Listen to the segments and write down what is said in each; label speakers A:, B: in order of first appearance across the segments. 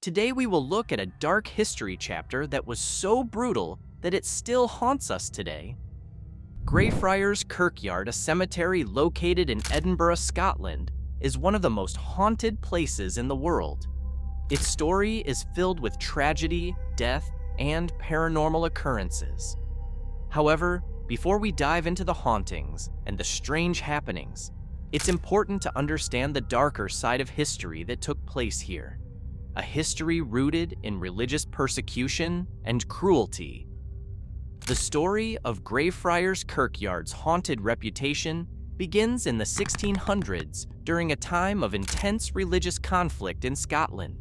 A: Today we will look at a dark history chapter that was so brutal that it still haunts us today. Greyfriars Kirkyard, a cemetery located in Edinburgh, Scotland, is one of the most haunted places in the world. Its story is filled with tragedy, death, and paranormal occurrences. However, before we dive into the hauntings and the strange happenings, it's important to understand the darker side of history that took place here. A history rooted in religious persecution and cruelty. The story of Greyfriars Kirkyard's haunted reputation begins in the 1600s during a time of intense religious conflict in Scotland.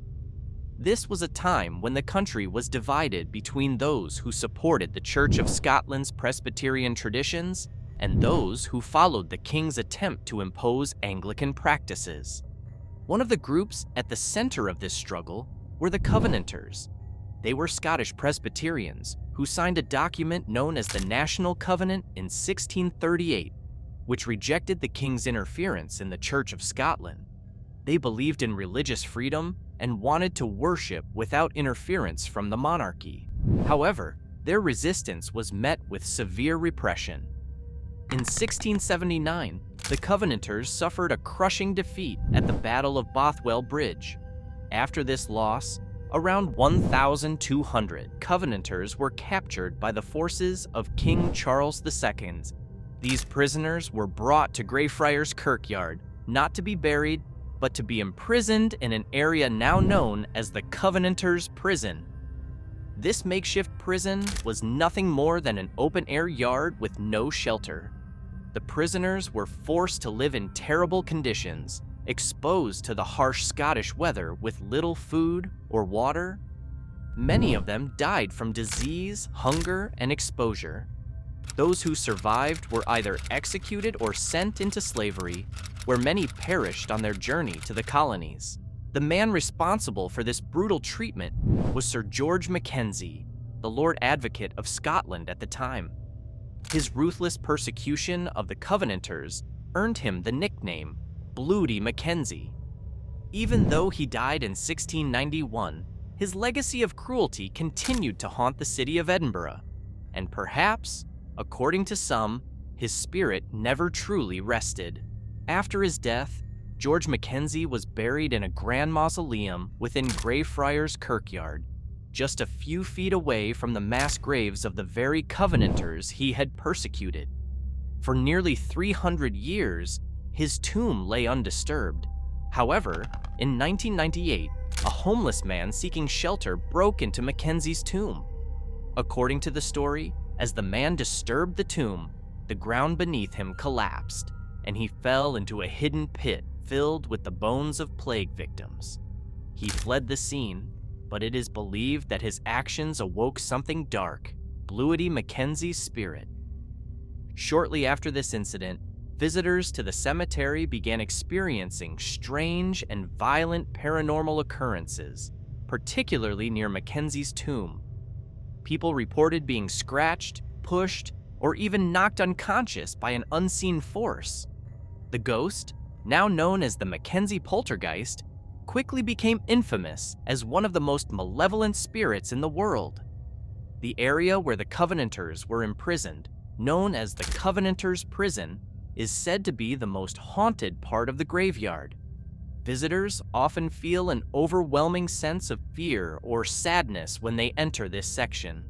A: This was a time when the country was divided between those who supported the Church of Scotland's Presbyterian traditions and those who followed the king's attempt to impose Anglican practices. One of the groups at the center of this struggle were the Covenanters. They were Scottish Presbyterians who signed a document known as the National Covenant in 1638, which rejected the king's interference in the Church of Scotland. They believed in religious freedom and wanted to worship without interference from the monarchy. However, their resistance was met with severe repression. In 1679, the Covenanters suffered a crushing defeat at the Battle of Bothwell Bridge. After this loss, around 1,200 Covenanters were captured by the forces of King Charles II. These prisoners were brought to Greyfriars Kirkyard, not to be buried, but to be imprisoned in an area now known as the Covenanters' Prison. This makeshift prison was nothing more than an open-air yard with no shelter. The prisoners were forced to live in terrible conditions, exposed to the harsh Scottish weather with little food or water. Many of them died from disease, hunger, and exposure. Those who survived were either executed or sent into slavery, where many perished on their journey to the colonies. The man responsible for this brutal treatment was Sir George Mackenzie, the Lord Advocate of Scotland at the time. His ruthless persecution of the Covenanters earned him the nickname Bloody Mackenzie. Even though he died in 1691, his legacy of cruelty continued to haunt the city of Edinburgh, and perhaps, according to some, his spirit never truly rested. After his death, George Mackenzie was buried in a grand mausoleum within Greyfriars Kirkyard, just a few feet away from the mass graves of the very Covenanters he had persecuted. For nearly 300 years, his tomb lay undisturbed. However, in 1998, a homeless man seeking shelter broke into Mackenzie's tomb. According to the story, as the man disturbed the tomb, the ground beneath him collapsed, and he fell into a hidden pit filled with the bones of plague victims. He fled the scene, but it is believed that his actions awoke something dark, Bloody Mackenzie's spirit. Shortly after this incident, visitors to the cemetery began experiencing strange and violent paranormal occurrences, particularly near Mackenzie's tomb. People reported being scratched, pushed, or even knocked unconscious by an unseen force. The ghost, now known as the Mackenzie Poltergeist, quickly became infamous as one of the most malevolent spirits in the world. The area where the Covenanters were imprisoned, known as the Covenanters' Prison, is said to be the most haunted part of the graveyard. Visitors often feel an overwhelming sense of fear or sadness when they enter this section.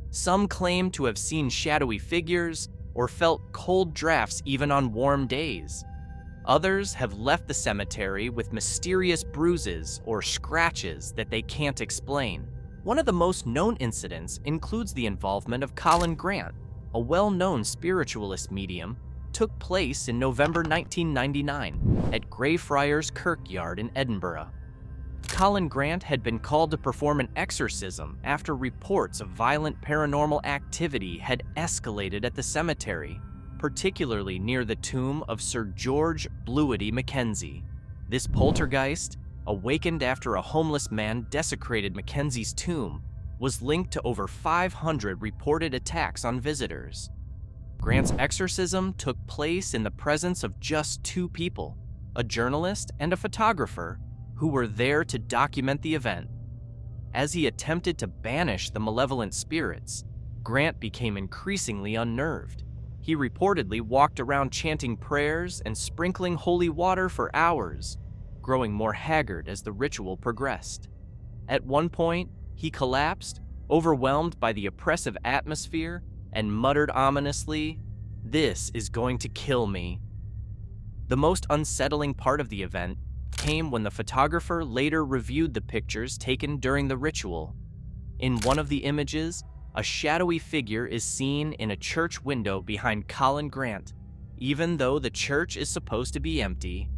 A: Some claim to have seen shadowy figures or felt cold drafts even on warm days. Others have left the cemetery with mysterious bruises or scratches that they can't explain. One of the most known incidents includes the involvement of Colin Grant, a well-known spiritualist medium, took place in November 1999 at Greyfriars Kirkyard in Edinburgh. Colin Grant had been called to perform an exorcism after reports of violent paranormal activity had escalated at the cemetery, particularly near the tomb of Sir George Bloody Mackenzie. This poltergeist, awakened after a homeless man desecrated Mackenzie's tomb, was linked to over 500 reported attacks on visitors. Grant's exorcism took place in the presence of just two people, a journalist and a photographer, who were there to document the event. As he attempted to banish the malevolent spirits, Grant became increasingly unnerved. He reportedly walked around chanting prayers and sprinkling holy water for hours, growing more haggard as the ritual progressed. At one point, he collapsed, overwhelmed by the oppressive atmosphere, and muttered ominously, "This is going to kill me." The most unsettling part of the event came when the photographer later reviewed the pictures taken during the ritual. In one of the images, a shadowy figure is seen in a church window behind Colin Grant, even though the church is supposed to be empty.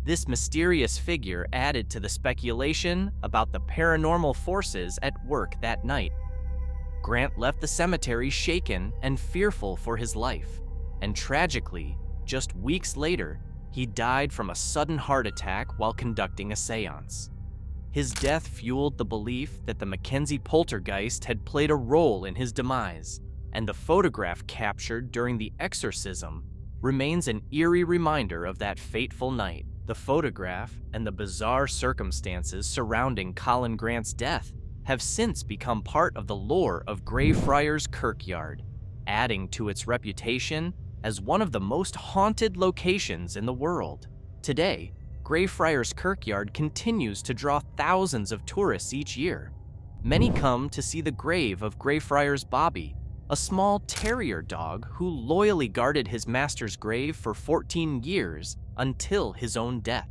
A: This mysterious figure added to the speculation about the paranormal forces at work that night. Grant left the cemetery shaken and fearful for his life, and tragically, just weeks later, he died from a sudden heart attack while conducting a seance. His death fueled the belief that the Mackenzie Poltergeist had played a role in his demise, and the photograph captured during the exorcism remains an eerie reminder of that fateful night. The photograph and the bizarre circumstances surrounding Colin Grant's death have since become part of the lore of Greyfriars Kirkyard, adding to its reputation as one of the most haunted locations in the world. Today, Greyfriars Kirkyard continues to draw thousands of tourists each year. Many come to see the grave of Greyfriars Bobby, a small terrier dog who loyally guarded his master's grave for 14 years until his own death.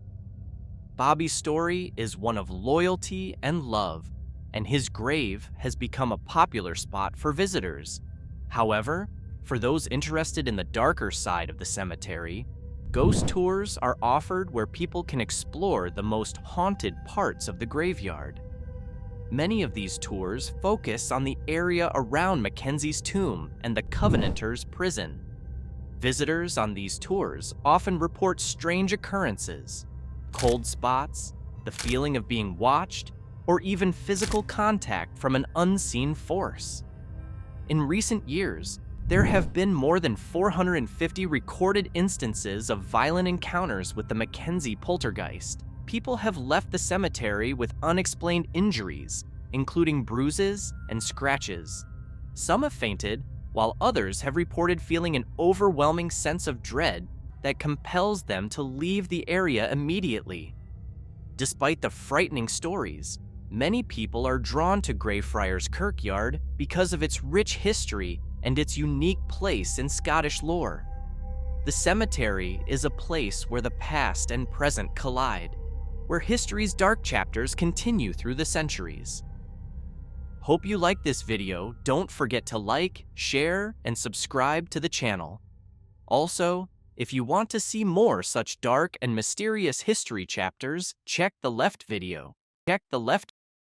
A: Bobby's story is one of loyalty and love, and his grave has become a popular spot for visitors. However, for those interested in the darker side of the cemetery, ghost tours are offered where people can explore the most haunted parts of the graveyard. Many of these tours focus on the area around Mackenzie's tomb and the Covenanters' prison. Visitors on these tours often report strange occurrences, cold spots, the feeling of being watched, or even physical contact from an unseen force. In recent years, there have been more than 450 recorded instances of violent encounters with the Mackenzie Poltergeist. People have left the cemetery with unexplained injuries, including bruises and scratches. Some have fainted, while others have reported feeling an overwhelming sense of dread that compels them to leave the area immediately. Despite the frightening stories, many people are drawn to Greyfriars Kirkyard because of its rich history and its unique place in Scottish lore. The cemetery is a place where the past and present collide, where history's dark chapters continue through the centuries. Hope you liked this video. Don't forget to like, share, and subscribe to the channel. Also, if you want to see more such dark and mysterious history chapters, check the left video.